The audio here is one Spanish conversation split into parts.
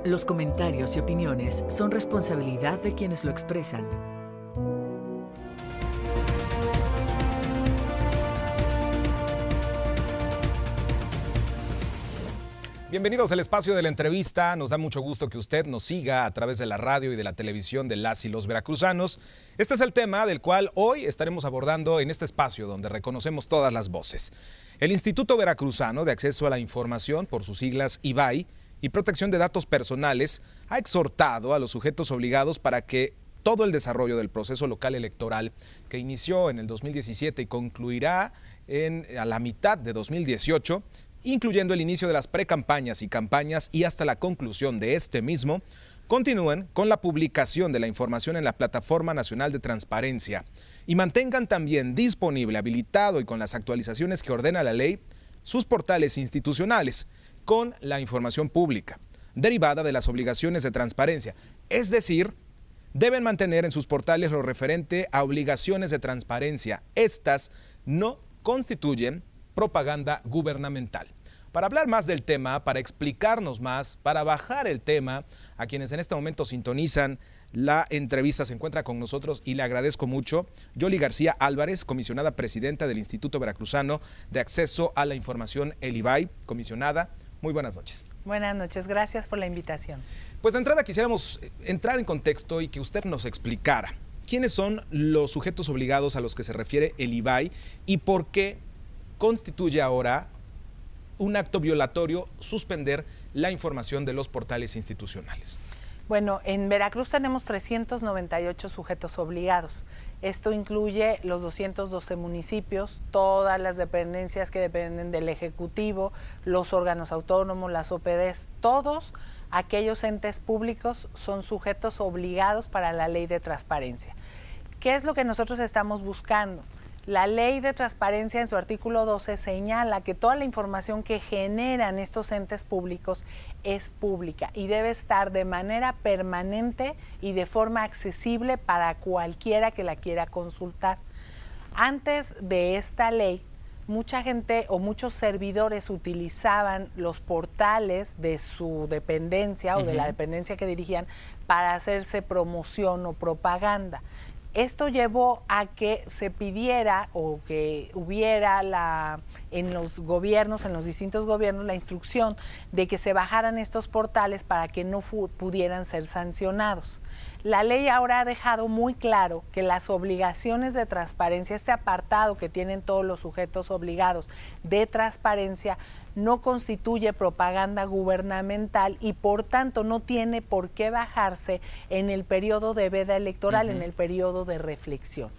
Los comentarios y opiniones son responsabilidad de quienes lo expresan. Bienvenidos al espacio de la entrevista. Nos da mucho gusto que usted nos siga a través de la radio y de la televisión de las y los veracruzanos. Este es el tema del cual hoy estaremos abordando en este espacio donde reconocemos todas las voces. El Instituto Veracruzano de Acceso a la Información, por sus siglas IVAI, y Protección de Datos Personales, ha exhortado a los sujetos obligados para que todo el desarrollo del proceso local electoral que inició en el 2017 y concluirá a la mitad de 2018, incluyendo el inicio de las precampañas y campañas y hasta la conclusión de este mismo, continúen con la publicación de la información en la Plataforma Nacional de Transparencia y mantengan también disponible, habilitado y con las actualizaciones que ordena la ley, sus portales institucionales con la información pública, derivada de las obligaciones de transparencia. Es decir, deben mantener en sus portales lo referente a obligaciones de transparencia. Estas no constituyen propaganda gubernamental. Para hablar más del tema, para explicarnos más, para bajar el tema, a quienes en este momento sintonizan la entrevista, se encuentra con nosotros y le agradezco mucho, Yoli García Álvarez, comisionada presidenta del Instituto Veracruzano de Acceso a la Información, el IVAI. Comisionada, muy buenas noches. Buenas noches, gracias por la invitación. Pues de entrada quisiéramos entrar en contexto y que usted nos explicara quiénes son los sujetos obligados a los que se refiere el IVAI y por qué constituye ahora un acto violatorio suspender la información de los portales institucionales. Bueno, en Veracruz tenemos 398 sujetos obligados. Esto incluye los 212 municipios, todas las dependencias que dependen del Ejecutivo, los órganos autónomos, las OPDs, todos aquellos entes públicos son sujetos obligados para la ley de transparencia. ¿Qué es lo que nosotros estamos buscando? La ley de transparencia en su artículo 12 señala que toda la información que generan estos entes públicos es pública y debe estar de manera permanente y de forma accesible para cualquiera que la quiera consultar. Antes de esta ley, mucha gente o muchos servidores utilizaban los portales de su dependencia o de la dependencia que dirigían para hacerse promoción o propaganda. Esto llevó a que se pidiera o que hubiera en los gobiernos, en los distintos gobiernos, la instrucción de que se bajaran estos portales para que no pudieran ser sancionados. La ley ahora ha dejado muy claro que las obligaciones de transparencia, este apartado que tienen todos los sujetos obligados de transparencia, no constituye propaganda gubernamental y por tanto no tiene por qué bajarse en el periodo de veda electoral, en el periodo de reflexión.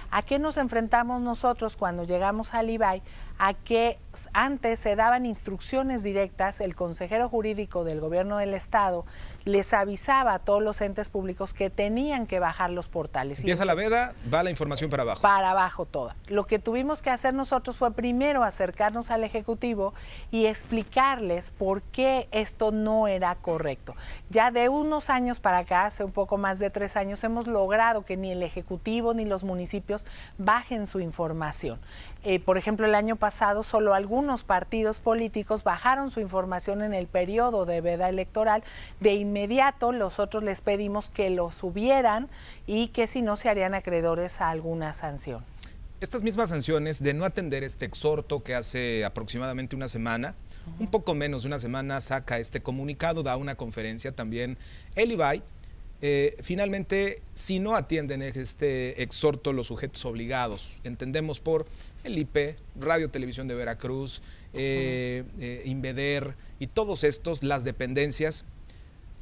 ¿A qué nos enfrentamos nosotros cuando llegamos al IVAI? A que antes se daban instrucciones directas, el consejero jurídico del gobierno del estado les avisaba a todos los entes públicos que tenían que bajar los portales. Empieza la veda, va la información para abajo. Para abajo toda. Lo que tuvimos que hacer nosotros fue primero acercarnos al Ejecutivo y explicarles por qué esto no era correcto. Ya de unos años para acá, hace un poco más de 3 años, hemos logrado que ni el Ejecutivo ni los municipios bajen su información. Por ejemplo, el año pasado solo algunos partidos políticos bajaron su información en el periodo de veda electoral. De inmediato nosotros les pedimos que lo subieran y que si no se harían acreedores a alguna sanción. Estas mismas sanciones de no atender este exhorto que hace aproximadamente una semana, un poco menos de una semana, saca este comunicado, da una conferencia también el IVAI. Finalmente, si no atienden este exhorto los sujetos obligados, entendemos por el IP, Radio Televisión de Veracruz, Invader y todos estos, las dependencias,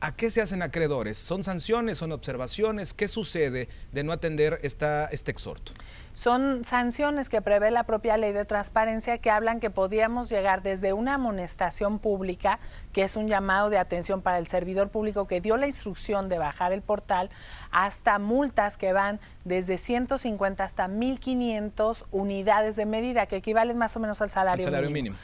¿a qué se hacen acreedores? ¿Son sanciones, son observaciones? ¿Qué sucede de no atender este exhorto? Son sanciones que prevé la propia ley de transparencia que hablan que podíamos llegar desde una amonestación pública, que es un llamado de atención para el servidor público que dio la instrucción de bajar el portal, hasta multas que van desde 150 hasta 1.500 unidades de medida, que equivalen más o menos al salario mínimo.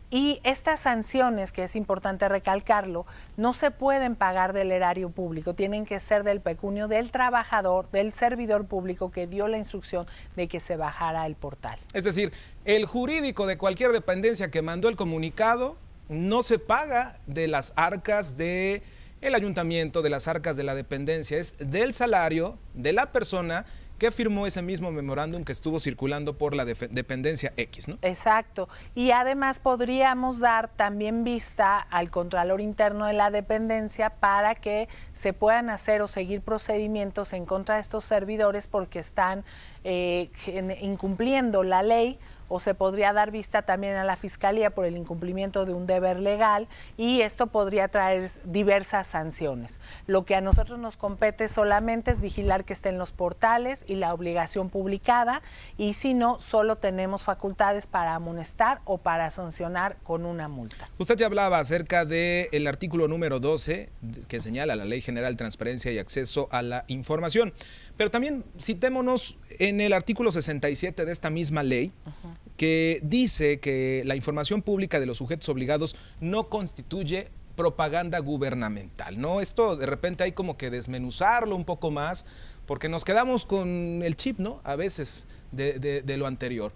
Y estas sanciones, que es importante recalcarlo, no se pueden pagar del erario público, tienen que ser del pecunio del trabajador, del servidor público que dio la instrucción de que se bajara el portal. Es decir, el jurídico de cualquier dependencia que mandó el comunicado no se paga de las arcas de el ayuntamiento, de las arcas de la dependencia, es del salario de la persona que firmó ese mismo memorándum que estuvo circulando por la dependencia X, ¿no? Exacto. Y además podríamos dar también vista al Contralor Interno de la dependencia para que se puedan hacer o seguir procedimientos en contra de estos servidores porque están incumpliendo la ley, o se podría dar vista también a la Fiscalía por el incumplimiento de un deber legal, y esto podría traer diversas sanciones. Lo que a nosotros nos compete solamente es vigilar que estén los portales y la obligación publicada, y si no, solo tenemos facultades para amonestar o para sancionar con una multa. Usted ya hablaba acerca del artículo número 12 que señala la Ley General de Transparencia y Acceso a la Información, pero también citémonos en el artículo 67 de esta misma ley, que dice que la información pública de los sujetos obligados no constituye propaganda gubernamental, ¿no? Esto de repente hay como que desmenuzarlo un poco más, porque nos quedamos con el chip, ¿no? A veces de lo anterior.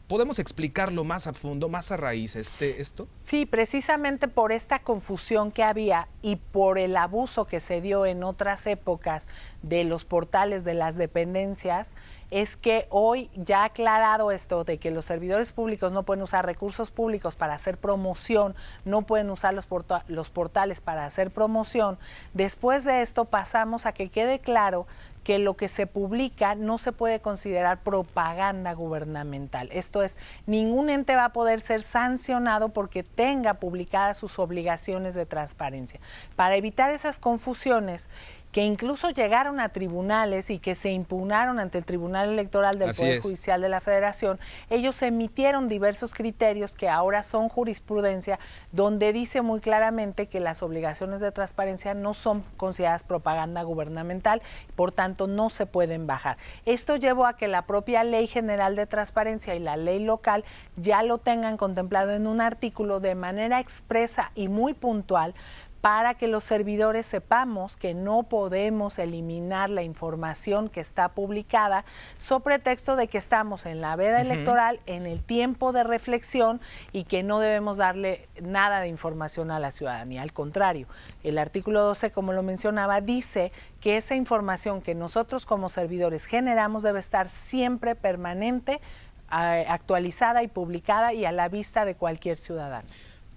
¿Podemos explicarlo más a fondo, más a raíz esto? Sí, precisamente por esta confusión que había y por el abuso que se dio en otras épocas de los portales de las dependencias, es que hoy ya aclarado esto de que los servidores públicos no pueden usar recursos públicos para hacer promoción, no pueden usar los portales para hacer promoción, después de esto pasamos a que quede claro que lo que se publica no se puede considerar propaganda gubernamental. Esto es, ningún ente va a poder ser sancionado porque tenga publicadas sus obligaciones de transparencia. Para evitar esas confusiones que incluso llegaron a tribunales y que se impugnaron ante el Tribunal Electoral del Poder Judicial de la Federación, ellos emitieron diversos criterios que ahora son jurisprudencia, donde dice muy claramente que las obligaciones de transparencia no son consideradas propaganda gubernamental, por tanto no se pueden bajar. Esto llevó a que la propia Ley General de Transparencia y la ley local ya lo tengan contemplado en un artículo de manera expresa y muy puntual, para que los servidores sepamos que no podemos eliminar la información que está publicada sobre pretexto de que estamos en la veda electoral, en el tiempo de reflexión, y que no debemos darle nada de información a la ciudadanía. Al contrario, el artículo 12, como lo mencionaba, dice que esa información que nosotros como servidores generamos debe estar siempre permanente, actualizada y publicada y a la vista de cualquier ciudadano.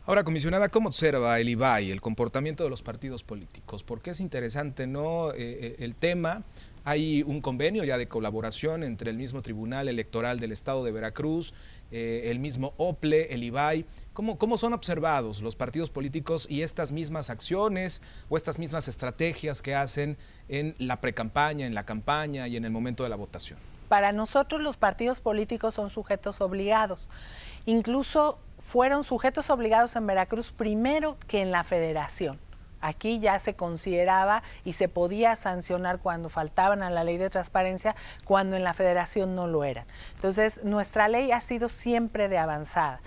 Ahora, comisionada, ¿cómo observa el IBAI el comportamiento de los partidos políticos? Porque es interesante, ¿no? El tema. Hay un convenio ya de colaboración entre el mismo Tribunal Electoral del Estado de Veracruz, el mismo OPLE, el IBAI. ¿Cómo son observados los partidos políticos y estas mismas acciones o estas mismas estrategias que hacen en la precampaña, en la campaña y en el momento de la votación? Para nosotros los partidos políticos son sujetos obligados. Incluso fueron sujetos obligados en Veracruz primero que en la Federación. Aquí ya se consideraba y se podía sancionar cuando faltaban a la ley de transparencia, cuando en la Federación no lo eran. Entonces, nuestra ley ha sido siempre de avanzada.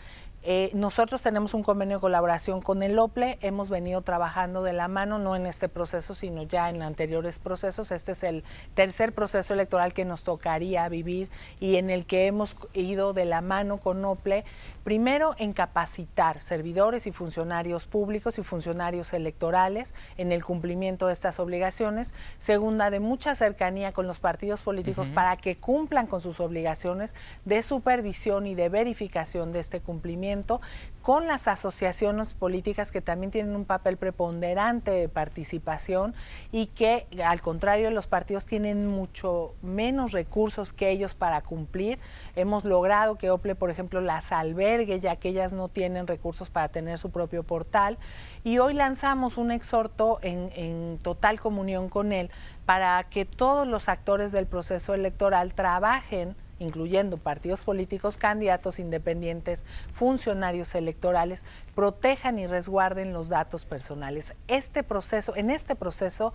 Nosotros tenemos un convenio de colaboración con el OPLE, hemos venido trabajando de la mano, no en este proceso, sino ya en anteriores procesos. Este es el tercer proceso electoral que nos tocaría vivir y en el que hemos ido de la mano con OPLE, primero en capacitar servidores y funcionarios públicos y funcionarios electorales en el cumplimiento de estas obligaciones. Segunda, de mucha cercanía con los partidos políticos para que cumplan con sus obligaciones de supervisión y de verificación de este cumplimiento, con las asociaciones políticas que también tienen un papel preponderante de participación y que, al contrario, los partidos tienen mucho menos recursos que ellos para cumplir. Hemos logrado que OPLE, por ejemplo, las albergue, ya que ellas no tienen recursos para tener su propio portal, y hoy lanzamos un exhorto en total comunión con él para que todos los actores del proceso electoral trabajen, incluyendo partidos políticos, candidatos independientes, funcionarios electorales, protejan y resguarden los datos personales. En este proceso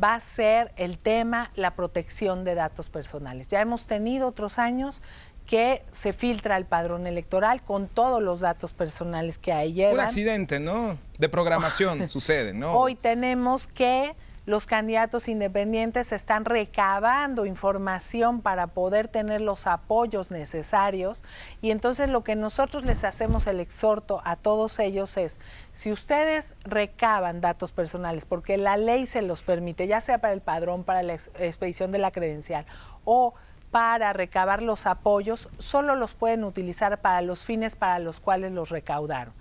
va a ser el tema la protección de datos personales. Ya hemos tenido otros años que se filtra el padrón electoral con todos los datos personales que ahí llevan. Un accidente, ¿no? De programación sucede, ¿no? Hoy tenemos que los candidatos independientes están recabando información para poder tener los apoyos necesarios, y entonces lo que nosotros les hacemos el exhorto a todos ellos es: si ustedes recaban datos personales porque la ley se los permite, ya sea para el padrón, para la expedición de la credencial o para recabar los apoyos, solo los pueden utilizar para los fines para los cuales los recaudaron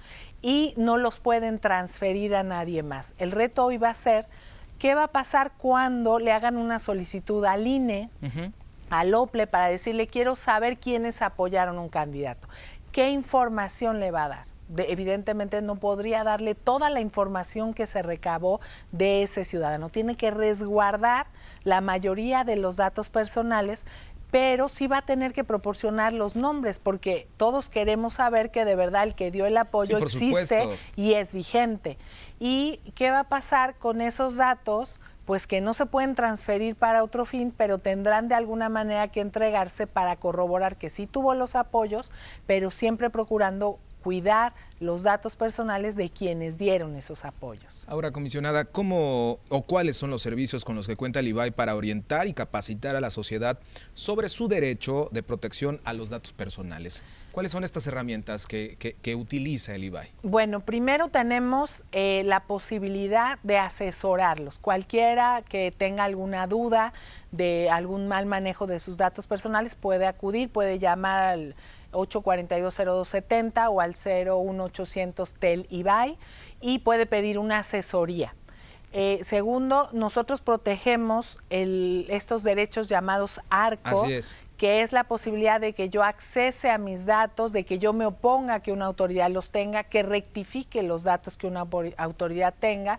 y no los pueden transferir a nadie más. El reto hoy va a ser qué va a pasar cuando le hagan una solicitud al INE, al OPLE, para decirle: quiero saber quiénes apoyaron a un candidato. ¿Qué información le va a dar? Evidentemente no podría darle toda la información que se recabó de ese ciudadano. Tiene que resguardar la mayoría de los datos personales, pero sí va a tener que proporcionar los nombres, porque todos queremos saber que de verdad el que dio el apoyo existe y es vigente. ¿Y qué va a pasar con esos datos? Pues que no se pueden transferir para otro fin, pero tendrán de alguna manera que entregarse para corroborar que sí tuvo los apoyos, pero siempre procurando cuidar los datos personales de quienes dieron esos apoyos. Ahora, comisionada, ¿cómo o cuáles son los servicios con los que cuenta el IBAI para orientar y capacitar a la sociedad sobre su derecho de protección a los datos personales? ¿Cuáles son estas herramientas que utiliza el IBAI? Bueno, primero tenemos la posibilidad de asesorarlos. Cualquiera que tenga alguna duda de algún mal manejo de sus datos personales puede acudir, puede llamar al 842-0270 o al 01800 TEL IBAI y puede pedir una asesoría. Segundo, nosotros protegemos estos derechos llamados ARCO, que es la posibilidad de que yo accese a mis datos, de que yo me oponga a que una autoridad los tenga, que rectifique los datos que una autoridad tenga.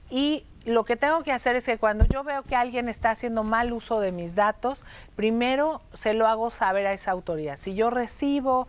Y lo que tengo que hacer es que cuando yo veo que alguien está haciendo mal uso de mis datos, primero se lo hago saber a esa autoridad. Si yo recibo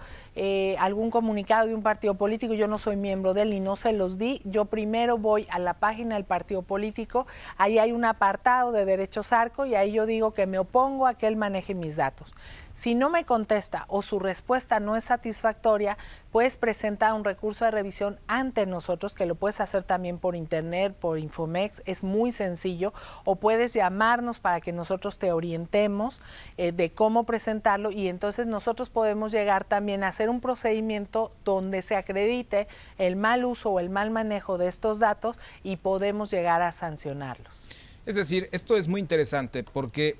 algún comunicado de un partido político, yo no soy miembro de él y no se los di, yo primero voy a la página del partido político, ahí hay un apartado de derechos ARCO y ahí yo digo que me opongo a que él maneje mis datos. Si no me contesta o su respuesta no es satisfactoria, puedes presentar un recurso de revisión ante nosotros, que lo puedes hacer también por internet, por Infomex, es muy sencillo, o puedes llamarnos para que nosotros te orientemos de cómo presentarlo, y entonces nosotros podemos llegar también a hacer un procedimiento donde se acredite el mal uso o el mal manejo de estos datos y podemos llegar a sancionarlos. Es decir, esto es muy interesante porque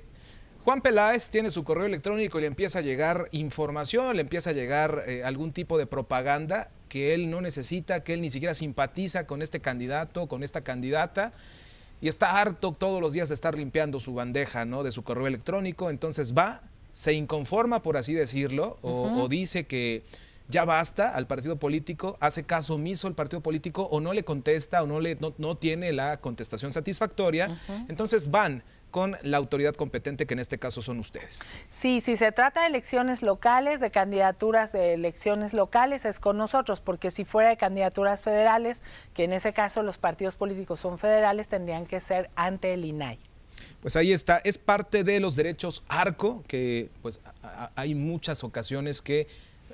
Juan Peláez tiene su correo electrónico y le empieza a llegar información, le empieza a llegar algún tipo de propaganda que él no necesita, que él ni siquiera simpatiza con este candidato, con esta candidata, y está harto todos los días de estar limpiando su bandeja, ¿no?, de su correo electrónico. Entonces va, se inconforma, por así decirlo, o dice que ya basta al partido político, hace caso omiso al partido político, o no le contesta, o no tiene la contestación satisfactoria. Entonces van con la autoridad competente, que en este caso son ustedes. Sí, si se trata de elecciones locales, de candidaturas de elecciones locales, es con nosotros, porque si fuera de candidaturas federales, que en ese caso los partidos políticos son federales, tendrían que ser ante el INAI. Pues ahí está, es parte de los derechos ARCO, que pues hay muchas ocasiones que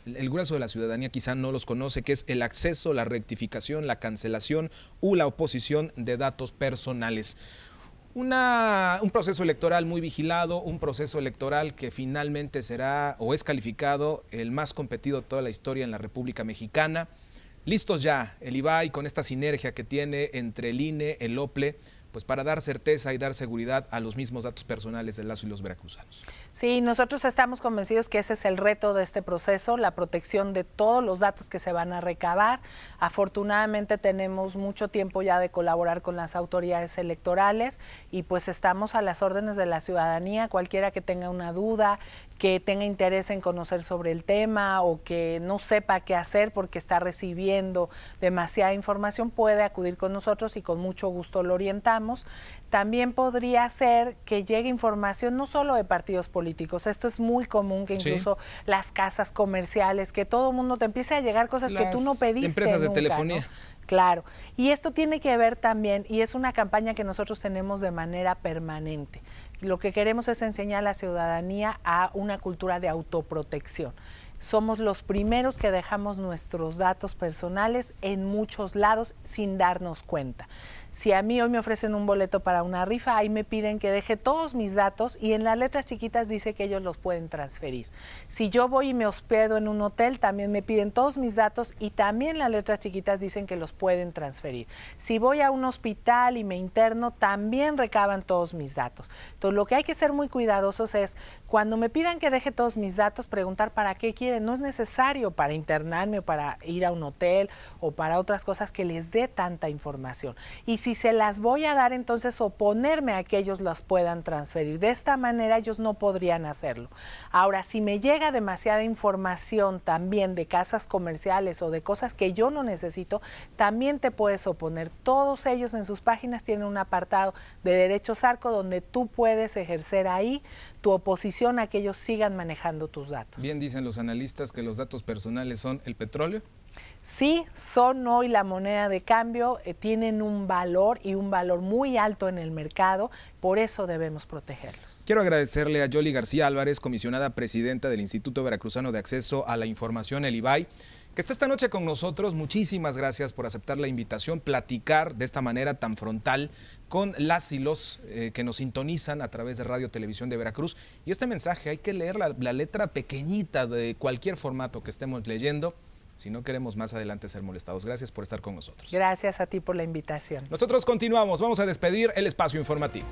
el grueso de la ciudadanía quizá no los conoce, que es el acceso, la rectificación, la cancelación o la oposición de datos personales. Un proceso electoral muy vigilado, un proceso electoral que finalmente será o es calificado el más competido de toda la historia en la República Mexicana. Listos ya el IBAI con esta sinergia que tiene entre el INE, el OPLE, pues para dar certeza y dar seguridad a los mismos datos personales de Lazo y los veracruzanos. Sí, nosotros estamos convencidos que ese es el reto de este proceso, la protección de todos los datos que se van a recabar. Afortunadamente tenemos mucho tiempo ya de colaborar con las autoridades electorales y pues estamos a las órdenes de la ciudadanía. Cualquiera que tenga una duda, que tenga interés en conocer sobre el tema o que no sepa qué hacer porque está recibiendo demasiada información, puede acudir con nosotros y con mucho gusto lo orientamos. También podría ser que llegue información no solo de partidos políticos, esto es muy común, que incluso las casas comerciales, que todo el mundo te empiece a llegar cosas que tú no pediste empresas nunca, de telefonía, ¿no? Claro, y esto tiene que ver también, y es una campaña que nosotros tenemos de manera permanente. Lo que queremos es enseñar a la ciudadanía a una cultura de autoprotección. Somos los primeros que dejamos nuestros datos personales en muchos lados sin darnos cuenta. Si a mí hoy me ofrecen un boleto para una rifa, ahí me piden que deje todos mis datos y en las letras chiquitas dice que ellos los pueden transferir. Si yo voy y me hospedo en un hotel, también me piden todos mis datos y también las letras chiquitas dicen que los pueden transferir. Si voy a un hospital y me interno, también recaban todos mis datos. Entonces, lo que hay que ser muy cuidadosos es, cuando me pidan que deje todos mis datos, preguntar para qué quieren. No es necesario para internarme o para ir a un hotel o para otras cosas que les dé tanta información. Y si se las voy a dar, entonces oponerme a que ellos las puedan transferir. De esta manera ellos no podrían hacerlo. Ahora, si me llega demasiada información también de casas comerciales o de cosas que yo no necesito, también te puedes oponer. Todos ellos en sus páginas tienen un apartado de derechos ARCO donde tú puedes ejercer ahí tu oposición a que ellos sigan manejando tus datos. Bien dicen los analistas que los datos personales son el petróleo. Sí, son hoy la moneda de cambio, tienen un valor y un valor muy alto en el mercado, por eso debemos protegerlos. Quiero agradecerle a Yoli García Álvarez, comisionada presidenta del Instituto Veracruzano de Acceso a la Información, el IVAI, que está esta noche con nosotros. Muchísimas gracias por aceptar la invitación, platicar de esta manera tan frontal con las y los que nos sintonizan a través de Radio Televisión de Veracruz. Y este mensaje hay que leer la letra pequeñita de cualquier formato que estemos leyendo, si no queremos más adelante ser molestados. Gracias por estar con nosotros. Gracias a ti por la invitación. Nosotros continuamos, vamos a despedir el espacio informativo.